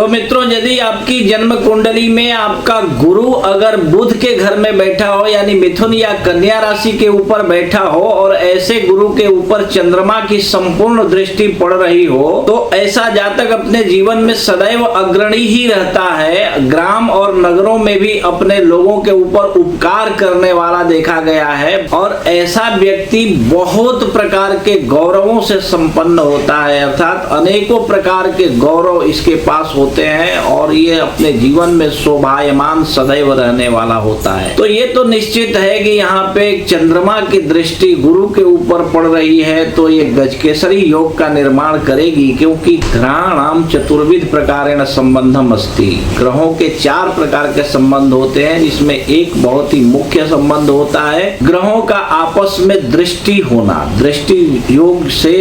तो मित्रों, यदि आपकी जन्म कुंडली में आपका गुरु अगर बुध के घर में बैठा हो, यानी मिथुन या कन्या राशि के ऊपर बैठा हो, और ऐसे गुरु के ऊपर चंद्रमा की संपूर्ण दृष्टि पड़ रही हो, तो ऐसा जातक अपने जीवन में सदैव अग्रणी ही रहता है। ग्राम और नगरों में भी अपने लोगों के ऊपर उपकार करने वाला देखा गया है, और ऐसा व्यक्ति बहुत प्रकार के गौरवों से संपन्न होता है, अर्थात अनेकों प्रकार के गौरव इसके पास होते हैं, और ये अपने जीवन में शोभायमान सदैव रहने वाला होता है। तो ये तो निश्चित है कि यहाँ पे चंद्रमा की दृष्टि गुरु के ऊपर पड़ रही है, तो ये गजकेसरी योग का निर्माण करेगी, क्योंकि ग्रहाणाम चतुर्विध प्रकारेण संबंधम अस्ति। ग्रहों के 4 प्रकार के संबंध होते हैं, जिसमें एक बहुत ही मुख्य संबंध होता है ग्रहों का आपस में दृष्टि होना। दृष्टि योग से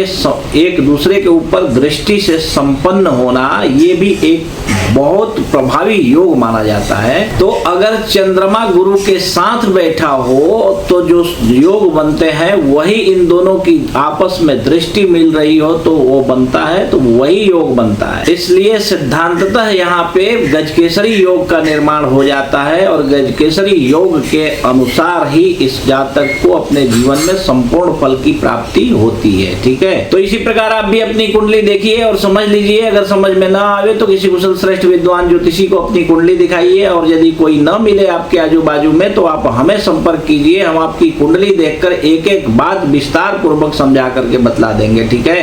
एक दूसरे के ऊपर दृष्टि से संपन्न होना, ये भी एक बहुत प्रभावी योग माना जाता है। तो अगर चंद्रमा गुरु के साथ बैठा हो तो जो योग बनते हैं वही इन दोनों की आपस में दृष्टि मिल रही हो तो वो बनता है, तो वही योग बनता है। इसलिए सिद्धांततः यहाँ पे गजकेसरी योग का निर्माण हो जाता है, और गजकेसरी योग के अनुसार ही इस जातक को अपने जीवन में संपूर्ण फल की प्राप्ति होती है। ठीक है, तो इसी प्रकार आप भी अपनी कुंडली देखिए और समझ लीजिए। अगर समझ में ना आवे तो किसी कुशल श्रेष्ठ विद्वान ज्योतिषी को अपनी कुंडली दिखाइए, और यदि कोई न मिले आपके आजू बाजू में तो आप हमें संपर्क कीजिए। हम आपकी कुंडली देखकर एक एक बात विस्तार पूर्वक समझा करके बतला देंगे। ठीक है।